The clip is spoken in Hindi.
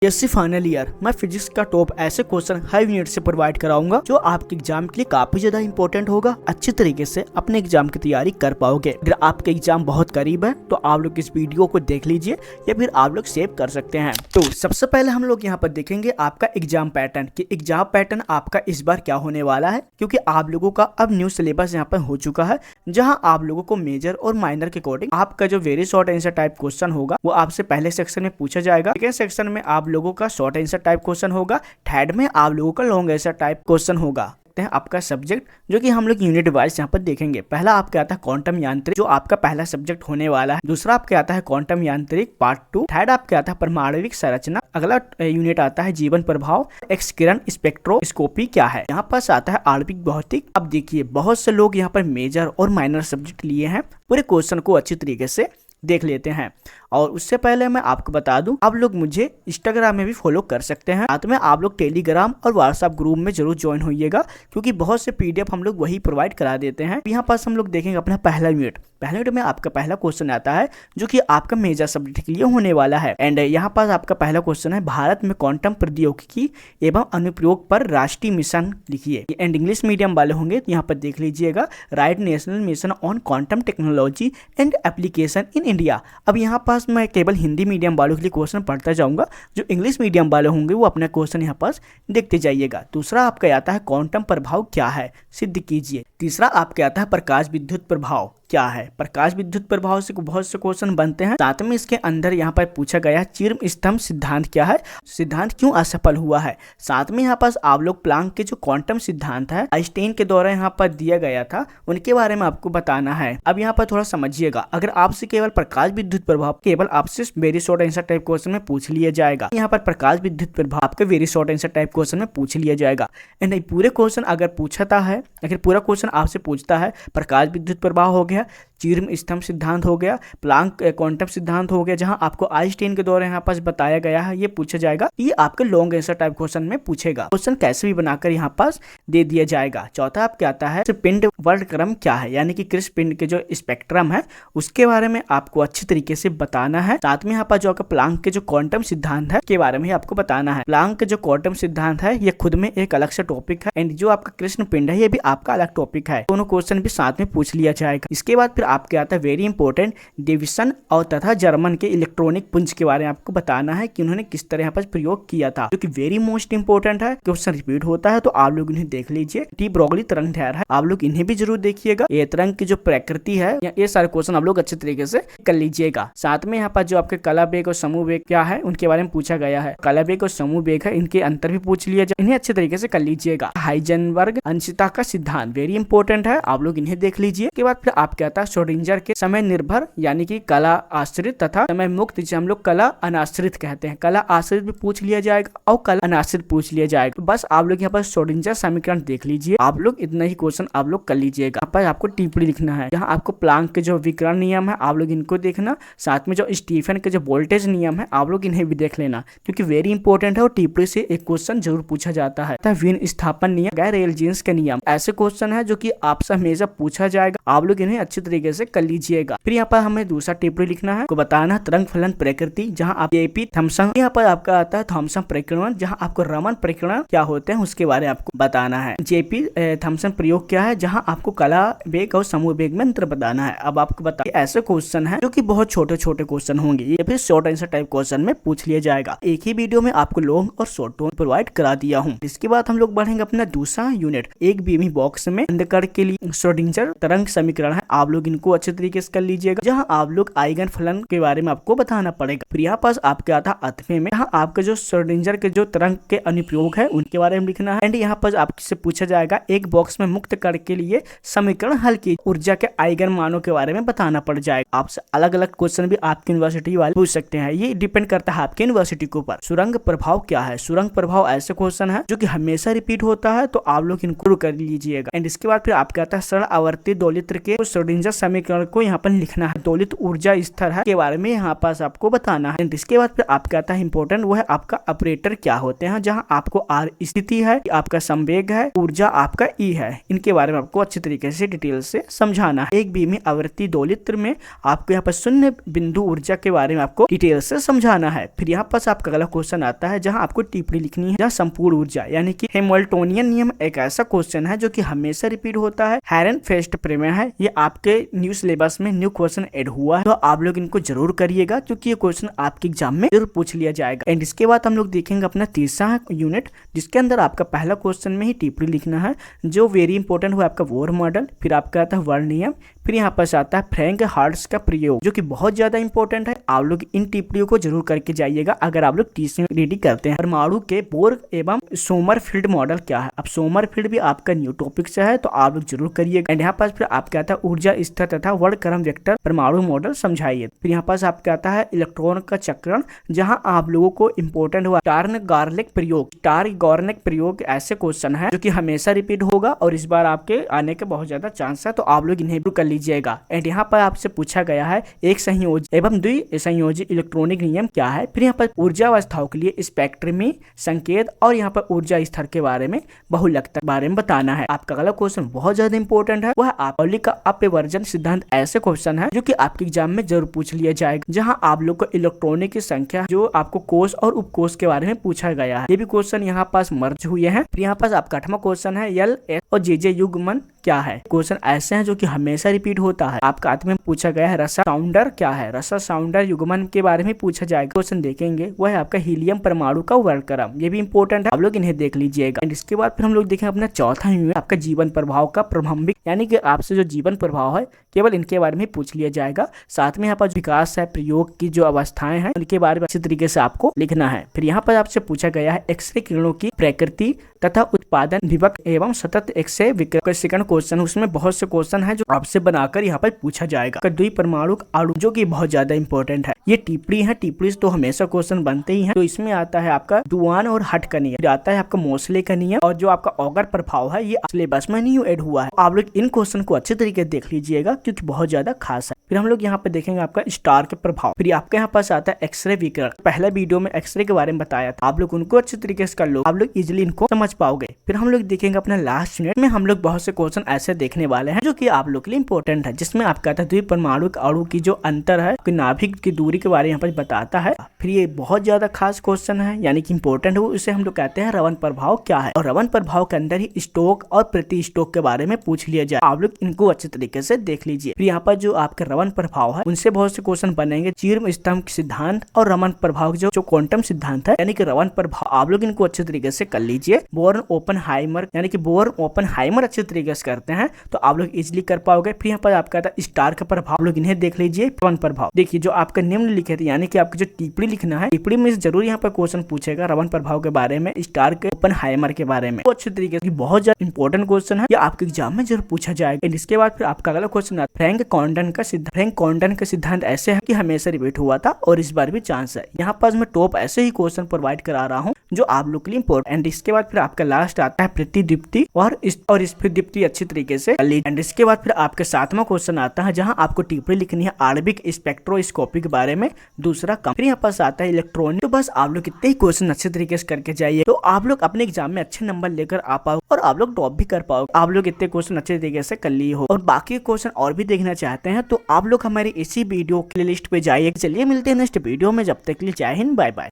एससी फाइनल ईयर मैं फिजिक्स का टॉप ऐसे क्वेश्चन हर यूनिट से प्रोवाइड कराऊंगा जो आपके एग्जाम के लिए काफी ज्यादा इंपॉर्टेंट होगा। अच्छी तरीके से अपने एग्जाम की तैयारी कर पाओगे। अगर आपके एग्जाम बहुत करीब है तो आप लोग इस वीडियो को देख लीजिए या फिर आप लोग सेव कर सकते हैं। तो सबसे पहले हम लोग यहाँ पर देखेंगे आपका एग्जाम पैटर्न कि एग्जाम पैटर्न आपका इस बार क्या होने वाला है, क्योंकि आप लोगों का अब न्यू सिलेबस यहाँ पर हो चुका है, जहाँ आप लोगों को मेजर और माइनर के अकॉर्डिंग आपका जो very short answer type question होगा वो आपसे पहले सेक्शन में पूछा जाएगा। सेकेंड सेक्शन में आप लोगों का शॉर्ट आंसर टाइप क्वेश्चन होगा। थर्ड में आप लोगों का लॉन्ग आंसर टाइप क्वेश्चन होगा। आपका सब्जेक्ट जो कि हम लोग यूनिट वाइज यहाँ पर देखेंगे। पहला आपका आता है क्वांटम यांत्रिक, जो आपका पहला सब्जेक्ट होने वाला है। दूसरा आपका आता है क्वांटम यांत्रिक पार्ट 2। थर्ड आपका आता है परमाणविक संरचना। अगला यूनिट आता है जीवन प्रभाव, एक्स किरण स्पेक्ट्रोस्कोपी क्या है। यहाँ पास आता है आणविक भौतिक। अब देखिए बहुत से लोग यहाँ पर मेजर और माइनर सब्जेक्ट लिए हैं। पूरे क्वेश्चन को अच्छी तरीके से देख लेते हैं। और उससे पहले मैं आपको बता दूं, आप लोग मुझे इंस्टाग्राम में भी फॉलो कर सकते हैं। साथ में आप लोग टेलीग्राम और व्हाट्सएप ग्रुप में जरूर ज्वाइन होइएगा, क्योंकि बहुत से पीडीएफ हम लोग वही प्रोवाइड करा देते हैं। यहाँ पास हम लोग देखेंगे अपना पहला यूनिट। पहले यूनिट में आपका पहला क्वेश्चन आता है जो कि आपका मेजर सब्जेक्ट के लिए होने वाला है। एंड यहाँ पास आपका पहला क्वेश्चन है, भारत में क्वांटम प्रौद्योगिकी एवं अनुप्रयोग पर राष्ट्रीय मिशन लिखिए। एंड इंग्लिश मीडियम वाले होंगे तो यहाँ पर देख लीजिएगा, right national mission on quantum technology and application in India. अब यहाँ पास मैं केवल हिंदी मीडियम वालों के लिए क्वेश्चन पढ़ता जाऊंगा। जो इंग्लिश मीडियम वाले होंगे वो अपना क्वेश्चन यहाँ पास देखते जाइएगा। दूसरा आपका आता है क्वांटम प्रभाव क्या है, सिद्ध कीजिए। तीसरा आपका आता है प्रकाश विद्युत प्रभाव क्या है। प्रकाश विद्युत प्रभाव से बहुत से क्वेश्चन बनते हैं। साथ में इसके अंदर यहाँ पर पूछा गया चिर्म स्तंभ सिद्धांत क्या है, सिद्धांत क्यों असफल हुआ है। साथ में यहाँ पास आप लोग प्लांक के जो क्वांटम सिद्धांत है आइंस्टाइन के द्वारा यहाँ पर दिया गया था, उनके बारे में आपको बताना है। अब यहाँ पर थोड़ा समझिएगा, अगर आपसे केवल प्रकाश विद्युत प्रभाव केवल आपसे very short answer type question में पूछ लिया जाएगा। यहाँ पर प्रकाश विद्युत प्रभाव आपके very short answer type question में पूछ लिया जाएगा। एंड पूरे क्वेश्चन अगर पूछता है, अगर पूरा क्वेश्चन आपसे पूछता है, प्रकाश विद्युत प्रभाव हो गया, चिर्म स्तंभ सिद्धांत हो गया, प्लांक क्वांटम सिद्धांत हो गया, जहां आपको आइंस्टाइन के द्वारा यहाँ पास बताया गया है, ये पूछा जाएगा। ये आपके लॉन्ग आंसर टाइप क्वेश्चन में पूछेगा। क्वेश्चन कैसे भी बनाकर यहाँ पास दे दिया जाएगा। चौथा आपका आता है पिंड वर्णक्रम क्या है, यानी कि कृष्ण पिंड के जो स्पेक्ट्रम है उसके बारे में आपको अच्छी तरीके से बताना है। साथ में यहाँ पर जो आपका प्लांक के जो क्वांटम सिद्धांत है के बारे में आपको बताना है। प्लांक के जो क्वांटम सिद्धांत है ये खुद में एक अलग से टॉपिक है, एंड जो आपका कृष्ण पिंड है ये भी आपका अलग टॉपिक है। दोनों क्वेश्चन भी साथ में पूछ लिया जाएगा। इसके बाद फिर आपके आता है वेरी इंपॉर्टेंट डिविजन और तथा जर्मन के इलेक्ट्रॉनिक पुंज के बारे में आपको बताना है कि उन्होंने किस तरह पर प्रयोग किया था, जो कि वेरी मोस्ट इंपॉर्टेंट है। क्वेश्चन रिपीट होता है तो आप लोग इन्हें देख लीजिए। डी ब्रोगली तरंग दैर्घ्य है, आप लोग इन्हें भी जरूर देखिएगा। ये तरंग की जो प्रकृति है, ये सारे क्वेश्चन आप लोग अच्छे तरीके से कर लीजिएगा। साथ में यहाँ पर जो आपके कला वेग और समूह वेग क्या है उनके बारे में पूछा गया है। कला वेग और समूह वेग है, इनके अंतर भी पूछ लिया जाए, इन्हें अच्छे तरीके से कर लीजिएगा। हाइजेनबर्ग अनिश्चितता का सिद्धांत वेरी इंपॉर्टेंट है, आप लोग इन्हें देख लीजिए। के बाद फिर आप कहता है श्रोडिंगर के समय निर्भर यानी कि कला आश्रित तथा समय मुक्त, जिसे हम लोग कला अनाश्रित कहते हैं। कला आश्रित भी पूछ लिया जाएगा और कला अनाश्रित पूछ लिया जाएगा। तो बस आप लोग यहाँ पर श्रोडिंगर समीकरण देख लीजिए। आप लोग इतना ही क्वेश्चन आप लोग कर लीजिएगा। यहाँ पर आपको टिप्पणी लिखना है। यहाँ आपको प्लांक के जो विकिरण नियम है आप लोग इनको देखना। साथ में जो स्टीफन के जो वोल्टेज नियम है आप लोग इन्हें भी देख लेना, क्योंकि वेरी इंपॉर्टेंट है और टिप्पणी से एक क्वेश्चन जरूर पूछा जाता है। विन स्थापन नियम, गैर रेलजेंस के नियम, ऐसे क्वेश्चन है जो कि आपसे हमेशा पूछा जाएगा। आप लोग इन्हें अच्छी तरीके से कर लीजिएगा। फिर यहाँ पर हमें दूसरा टिप्पणी लिखना है, को बताना तरंग फलन प्रकृति, जहां आप जेपी थॉमसन, यहाँ पर आपका आता है थॉमसन प्रकीर्णन, जहां आपको रमन प्रकीर्णन क्या होते हैं उसके बारे में आपको बताना है। जेपी थॉमसन प्रयोग क्या है, जहां आपको कला वेग और समूह वेग में अंतर बताना है। अब आपको बता, ऐसे क्वेश्चन है जो कि बहुत छोटे छोटे क्वेश्चन होंगे, ये फिर शॉर्ट आंसर टाइप क्वेश्चन में पूछ लिया जाएगा। एक ही वीडियो में आपको लॉन्ग और शॉर्ट प्रोवाइड करा दिया हूँ। इसके बाद हम लोग बढ़ेंगे अपना दूसरा यूनिट। एक बीमी बॉक्स में अंधकार के लिए श्रोडिंगर तरंग समीकरण है, आप लोग इनको अच्छे तरीके से कर लीजिएगा, जहां आप लोग आइगन फलन के बारे में आपको बताना पड़ेगा। फिर यहाँ पास आपके आता अथवे में, यहाँ आपका जो श्रोडिंगर के जो तरंग के अनुप्रयोग है उनके बारे में लिखना है। एंड यहाँ पर आपसे पूछा जाएगा एक बॉक्स में मुक्त कण के लिए समीकरण हल की ऊर्जा के आइगन मानों के बारे में बताना पड़ जाएगा। आपसे अलग अलग क्वेश्चन भी आपकी यूनिवर्सिटी वाले पूछ सकते हैं, ये डिपेंड करता है आपकी यूनिवर्सिटी के ऊपर। सुरंग प्रभाव क्या है, सुरंग प्रभाव ऐसे क्वेश्चन है जो कि हमेशा रिपीट होता है, तो आप लोग इनको कर लीजिएगा। एंड इसके बाद फिर आपके आता है सरल आवर्ती दोलित्र के श्रोडिंगर समीकरण को यहाँ पर लिखना है। दोलित ऊर्जा स्तर है के बारे में यहाँ पास आपको बताना है। इसके बाद फिर आपका आता है इंपॉर्टेंट, वो है आपका ऑपरेटर क्या होते हैं, जहाँ आपको आर स्थिति है, आपका संवेग है, ऊर्जा आपका ई है, इनके बारे में आपको अच्छी तरीके से डिटेल से समझाना है। एक बीमी आवर्ती दोलित्र में आपको यहाँ पर शून्य बिंदु ऊर्जा के बारे में आपको डिटेल से समझाना है। फिर यहाँ पास आपका अगला क्वेश्चन आता है जहाँ आपको टिप्पणी लिखनी है, जहाँ संपूर्ण ऊर्जा यानी कि हैमिल्टोनियन नियम एक ऐसा क्वेश्चन है जो कि हमेशा रिपीट होता है। हेरेनफेस्ट प्रमेय है, ये आपके न्यू सिलेबस में न्यू क्वेश्चन ऐड हुआ है, तो आप लोग इनको जरूर करिएगा क्योंकि ये क्वेश्चन आपके एग्जाम में जरूर पूछ लिया जाएगा। एंड इसके बाद हम लोग देखेंगे अपना तीसरा यूनिट, जिसके अंदर आपका पहला क्वेश्चन में ही टिप्पणी लिखना है, जो वेरी इंपॉर्टेंट हुआ आपका बोर मॉडल। फिर आपका आता है वर्ण नियम, फिर यहाँ पर आता है फ्रैंक हार्ट्स का प्रयोग, जो कि बहुत ज्यादा इंपॉर्टेंट है। आप लोग इन टिप्पणियों को जरूर करके जाइएगा अगर आप लोग टीसी रेडी करते हैं। परमाणु के बोर एवं सोमरफील्ड मॉडल क्या है, अब सोमरफील्ड भी आपका न्यू टॉपिक से है, तो आप लोग जरूर करिएगा। एंड यहाँ पास फिर आपका आता है ऊर्जा स्तर तथा वर्णक्रम वेक्टर परमाणु मॉडल समझाइए। फिर यहाँ पास आपका आता है इलेक्ट्रॉन का चक्रण, जहाँ आप लोगों को इंपॉर्टेंट हुआ टार्न-गार्लिक प्रयोग। टार्न-गार्लिक प्रयोग ऐसे क्वेश्चन है जो कि हमेशा रिपीट होगा और इस बार आपके आने के बहुत ज्यादा चांस है, तो आप लोग इन्हें कर लीजिएगा। एंड यहाँ पर आपसे पूछा गया है एक संयोजी एवं द्वि संयोजी इलेक्ट्रॉनिक नियम क्या है। फिर यहाँ पर ऊर्जा अवस्थाओं के लिए स्पेक्ट्रमी संकेत और यहाँ पर ऊर्जा स्तर के बारे में बहुलकता बारे में बताना है। आपका अगला क्वेश्चन बहुत ज्यादा इंपॉर्टेंट है, वह आपकी का अपवर्जन सिद्धांत ऐसे क्वेश्चन है जो कि आपके एग्जाम में जरूर पूछ लिया जाएगा, जहाँ आप लोग को इलेक्ट्रॉनिक की संख्या जो आपको कोष और उपकोष के बारे में पूछा गया है, ये भी क्वेश्चन यहाँ पास मर्ज हुए हैं। फिर यहाँ पास आपका 8वां क्वेश्चन है एल एस और जे युग्मन क्या है। क्वेश्चन ऐसे हैं जो कि हमेशा रिपीट होता है। आपका अंत में पूछा गया है रसा साउंडर क्या है, रसा साउंडर युग्मन के बारे में पूछा जाएगा। क्वेश्चन देखेंगे वह है आपका हीलियम परमाणु का वर्णक्रम, ये भी इंपॉर्टेंट है, आप लोग इन्हें देख लीजिएगा। इसके बाद फिर हम लोग देखेंगे अपना चौथा यूनिट, आपका जीवन प्रभाव का प्रारंभिक, यानी कि आपसे जो जीवन प्रभाव है केवल इनके बारे में पूछ लिया जाएगा। साथ में यहाँ पर विकास है, प्रयोग की जो अवस्थाएं हैं उनके बारे में अच्छी तरीके से आपको लिखना है। फिर यहाँ पर आपसे पूछा गया है एक्सरे किरणों की प्रकृति तथा उत्पादन, विभक्त एवं सतत एक्सरे विकर्षण क्वेश्चन, उसमें बहुत से क्वेश्चन है जो आपसे बनाकर यहाँ पर पूछा जाएगा। द्विपरमाणु अणु जो कि बहुत ज्यादा इंपॉर्टेंट है, ये टिप्पणी है, टिप्पणी तो हमेशा क्वेश्चन बनते ही हैं। तो इसमें आता है आपका डुआन और हट का नियम, आता है आपका मोसले का नियम, और जो आपका ऑगर प्रभाव है ये सिलेबस में न्यू ऐड हुआ है। आप लोग इन क्वेश्चन को अच्छे तरीके से देख लीजिएगा क्योंकि बहुत ज्यादा खास है। फिर हम लोग यहाँ पे देखेंगे आपका स्टार के प्रभाव। फिर आपके यहाँ पास आता है एक्सरे विकिरण, पहला वीडियो में एक्सरे के बारे में बताया था, आप लोग उनको अच्छे तरीके से कर लो, आप लोग इजिली इनको समझ पाओगे। फिर हम लोग देखेंगे अपना लास्ट यूनिट में हम लोग बहुत से क्वेश्चन ऐसे देखने वाले हैं जो कि आप लोग के लिए इंपॉर्टेंट है, जिसमें आपका आता है द्विपरमाणु अणु की जो अंतर है, नाभिक की दूरी के बारे में यहाँ पर बताता है। फिर ये बहुत ज्यादा खास क्वेश्चन है यानी कि इंपॉर्टेंट है, उसे हम लोग कहते हैं रवन प्रभाव क्या है, और रवन प्रभाव के अंदर ही स्टोक और प्रति स्टोक के बारे में पूछ लिया जाए। आप लोग इनको अच्छे तरीके से देख लीजिए। फिर यहाँ पर जो आपके रवन प्रभाव है उनसे बहुत से क्वेश्चन बनेंगे, चीर्म स्तंभ सिद्धांत और रमन प्रभाव जो क्वांटम सिद्धांत है यानी कि रवन प्रभाव, आप लोग इनको अच्छे तरीके से कर लीजिए। बोर्न ओपनहाइमर यानी कि बोर्न ओपनहाइमर अच्छे तरीके से करते हैं तो आप लोग इजिली कर पाओगे। फिर यहाँ पर आपका था स्टार का प्रभाव, आप लोग इन्हें देख लीजिए। रवन प्रभाव देखिए जो आपका निम्नलिखित थे यानी कि आपको जो टिप्पणी लिखना है, टिप्पणी में जरूर यहाँ पर क्वेश्चन पूछेगा रवन प्रभाव के बारे में, स्टार के ओपनहाइमर के बारे में, तो अच्छे तरीके से बहुत ज्यादा इंपॉर्टेंट क्वेश्चन है, ये आपके एग्जाम में जरूर पूछा जाएगा। इसके बाद फिर आपका अगला क्वेश्चन आता है फ्रैंक कॉन्डन का सिद्धांत। फ्रैंक कॉन्डन का सिद्धांत ऐसे है कि हमेशा रिपीट हुआ था और इस बार भी चांस है। यहाँ पास मैं टॉप ऐसे ही क्वेश्चन प्रोवाइड करा रहा हूँ जो आप लोग के लिए इंपॉर्टेंट। एंड इसके बाद फिर आपका लास्ट आता है प्रतिदीप्ति और स्फीति अच्छी तरीके से। एंड इसके बाद फिर आपका 7वां क्वेश्चन आता है जहाँ आपको टिप्पणी लिखनी है आणविक स्पेक्ट्रोस्कोपी के बारे में, दूसरा कम। फिर यहाँ पास आता है इलेक्ट्रॉनिक। तो बस आप लोग कितने ही क्वेश्चन अच्छे तरीके से करके जाइए तो आप लोग अपने एग्जाम में अच्छे नंबर लेकर आ पाओ और आप लोग टॉप भी कर पाओ। आप लोग इतने क्वेश्चन अच्छे तरीके से कर लिए हो और बाकी क्वेश्चन और भी देखना चाहते हैं तो आप लोग हमारे इसी वीडियो प्लेलिस्ट पे जाइए। चलिए मिलते हैं नेक्स्ट वीडियो में, जब तक के लिए जय हिंद, बाय बाय।